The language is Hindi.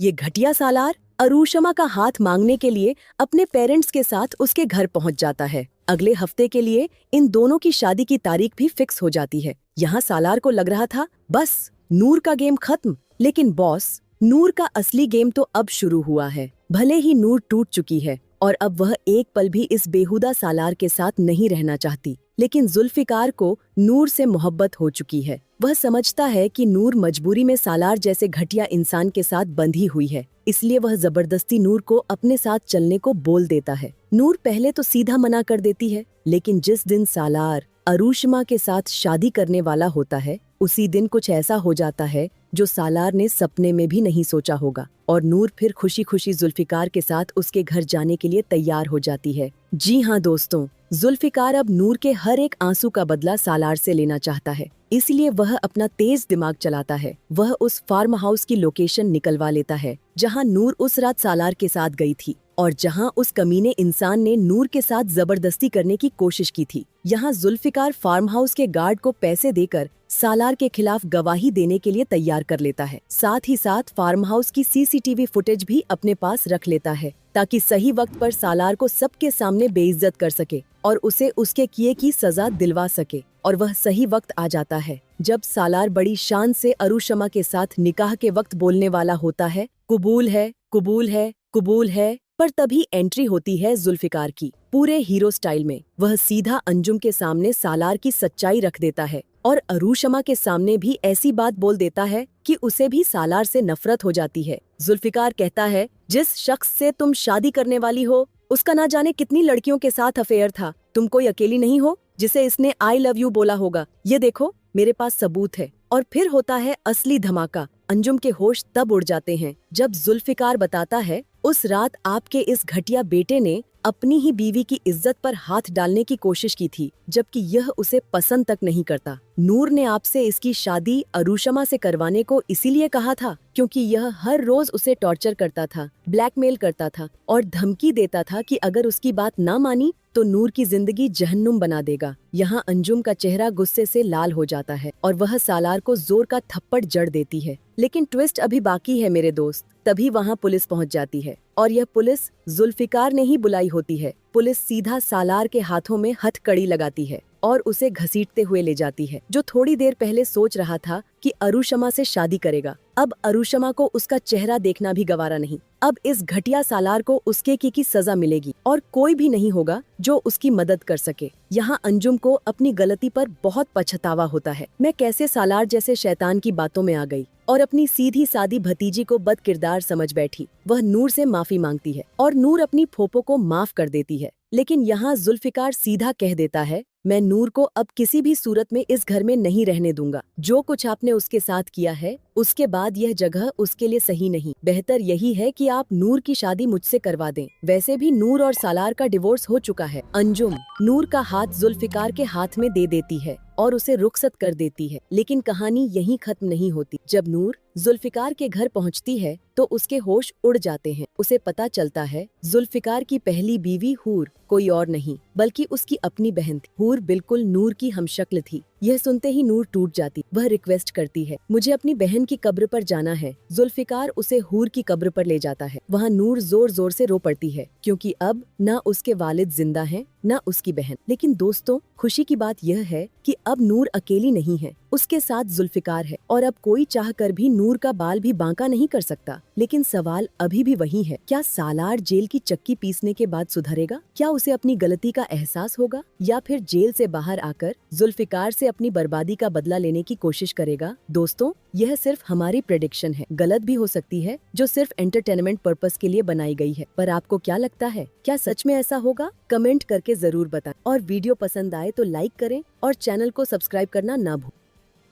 ये घटिया सालार अरुषमा का हाथ मांगने के लिए अपने पेरेंट्स के साथ उसके घर पहुंच जाता है। अगले हफ्ते के लिए इन दोनों की शादी की तारीख भी फिक्स हो जाती है। यहाँ सालार को लग रहा था बस नूर का गेम खत्म, लेकिन बॉस, नूर का असली गेम तो अब शुरू हुआ है। भले ही नूर टूट चुकी है और अब वह एक पल भी इस बेहुदा सालार के साथ नहीं रहना चाहती, लेकिन जुल्फिकार को नूर से मोहब्बत हो चुकी है। वह समझता है कि नूर मजबूरी में सालार जैसे घटिया इंसान के साथ बंधी हुई है, इसलिए वह जबरदस्ती नूर को अपने साथ चलने को बोल देता है। नूर पहले तो सीधा मना कर देती है, लेकिन जिस दिन सालार अरुषमा के साथ शादी करने वाला होता है, उसी दिन कुछ ऐसा हो जाता है जो सालार ने सपने में भी नहीं सोचा होगा, और नूर फिर खुशी खुशी जुल्फिकार के साथ उसके घर जाने के लिए तैयार हो जाती है। जी हाँ दोस्तों, जुल्फिकार अब नूर के हर एक आंसू का बदला सालार से लेना चाहता है, इसलिए वह अपना तेज दिमाग चलाता है। वह उस फार्म हाउस की लोकेशन निकलवा लेता है जहां नूर उस रात सालार के साथ गई थी और जहां उस कमीने इंसान ने नूर के साथ जबरदस्ती करने की कोशिश की थी। यहाँ जुल्फिकार फार्म हाउस के गार्ड को पैसे देकर सालार के खिलाफ गवाही देने के लिए तैयार कर लेता है। साथ ही साथ फार्म हाउस की सीसीटीवी फुटेज भी अपने पास रख लेता है, ताकि सही वक्त पर सालार को सबके सामने बेइज्जत कर सके और उसे उसके किए की सजा दिलवा सके। और वह सही वक्त आ जाता है जब सालार बड़ी शान से अरुषमा के साथ निकाह के वक्त बोलने वाला होता है, कबूल है, कबूल है, कबूल है। पर तभी एंट्री होती है जुल्फिकार की, पूरे हीरो स्टाइल में। वह सीधा अंजुम के सामने सालार की सच्चाई रख देता है और अरुषमा के सामने भी ऐसी बात बोल देता है कि उसे भी सालार से नफरत हो जाती है। जुल्फिकार कहता है, जिस शख्स से तुम शादी करने वाली हो उसका ना जाने कितनी लड़कियों के साथ अफेयर था। तुम कोई अकेली नहीं हो जिसे इसने आई लव यू बोला होगा। ये देखो, मेरे पास सबूत है। और फिर होता है असली धमाका। अंजुम के होश तब उड़ जाते हैं जब जुल्फिकार बताता है, उस रात आपके इस घटिया बेटे ने अपनी ही बीवी की इज्जत पर हाथ डालने की कोशिश की थी, जबकि यह उसे पसंद तक नहीं करता। नूर ने आपसे इसकी शादी अरुषमा से करवाने को इसीलिए कहा था क्योंकि यह हर रोज उसे टॉर्चर करता था, ब्लैकमेल करता था और धमकी देता था कि अगर उसकी बात ना मानी तो नूर की जिंदगी जहन्नुम बना देगा। यहाँ अंजुम का चेहरा गुस्से से लाल हो जाता है और वह सालार को जोर का थप्पड़ जड़ देती है। लेकिन ट्विस्ट अभी बाकी है मेरे दोस्त। तभी वहाँ पुलिस पहुँच जाती है और यह पुलिस जुल्फिकार ने ही बुलाई होती है। पुलिस सीधा सालार के हाथों में हथकड़ी लगाती है और उसे घसीटते हुए ले जाती है, जो थोड़ी देर पहले सोच रहा था कि अरुषमा से शादी करेगा। अब अरुषमा को उसका चेहरा देखना भी गवारा नहीं। अब इस घटिया सालार को उसके की सजा मिलेगी और कोई भी नहीं होगा जो उसकी मदद कर सके। यहाँ अंजुम को अपनी गलती पर बहुत पछतावा होता है। मैं कैसे सालार जैसे शैतान की बातों में आ गई और अपनी सीधी सादी भतीजी को बद किरदार समझ बैठी। वह नूर से माफी मांगती है और नूर अपनी फोपो को माफ कर देती है। लेकिन यहाँ जुल्फिकार सीधा कह देता है, मैं नूर को अब किसी भी सूरत में इस घर में नहीं रहने दूंगा। जो कुछ आपने उसके साथ किया है उसके बाद यह जगह उसके लिए सही नहीं। बेहतर यही है कि आप नूर की शादी मुझसे करवा दें। वैसे भी नूर और सालार का डिवोर्स हो चुका है। अंजुम नूर का हाथ जुल्फिकार के हाथ में दे देती है और उसे रुखसत कर देती है। लेकिन कहानी यहीं खत्म नहीं होती। जब नूर जुल्फिकार के घर पहुंचती है तो उसके होश उड़ जाते हैं। उसे पता चलता है जुल्फिकार की पहली बीवी हूर कोई और नहीं बल्कि उसकी अपनी बहन थी। हूर बिल्कुल नूर की हमशक्ल थी। यह सुनते ही नूर टूट जाती। वह रिक्वेस्ट करती है, मुझे अपनी बहन की कब्र पर जाना है। जुल्फिकार उसे हूर की कब्र पर ले जाता है। वहाँ नूर जोर जोर से रो पड़ती है क्योंकि अब न उसके वालिद जिंदा हैं न उसकी बहन। लेकिन दोस्तों, खुशी की बात यह है कि अब नूर अकेली नहीं है, उसके साथ जुल्फिकार है और अब कोई चाह कर भी नूर का बाल भी बांका नहीं कर सकता। लेकिन सवाल अभी भी वही है, क्या सालार जेल की चक्की पीसने के बाद सुधरेगा? क्या उसे अपनी गलती का एहसास होगा या फिर जेल से बाहर आकर जुल्फिकार से अपनी बर्बादी का बदला लेने की कोशिश करेगा? दोस्तों, यह सिर्फ हमारी प्रेडिक्शन है, गलत भी हो सकती है, जो सिर्फ एंटरटेनमेंट पर्पस के लिए बनाई गई है। पर आपको क्या लगता है, क्या सच में ऐसा होगा? कमेंट करके जरूर बताएं और वीडियो पसंद आए तो लाइक करें और चैनल को सब्सक्राइब करना ना भूलें।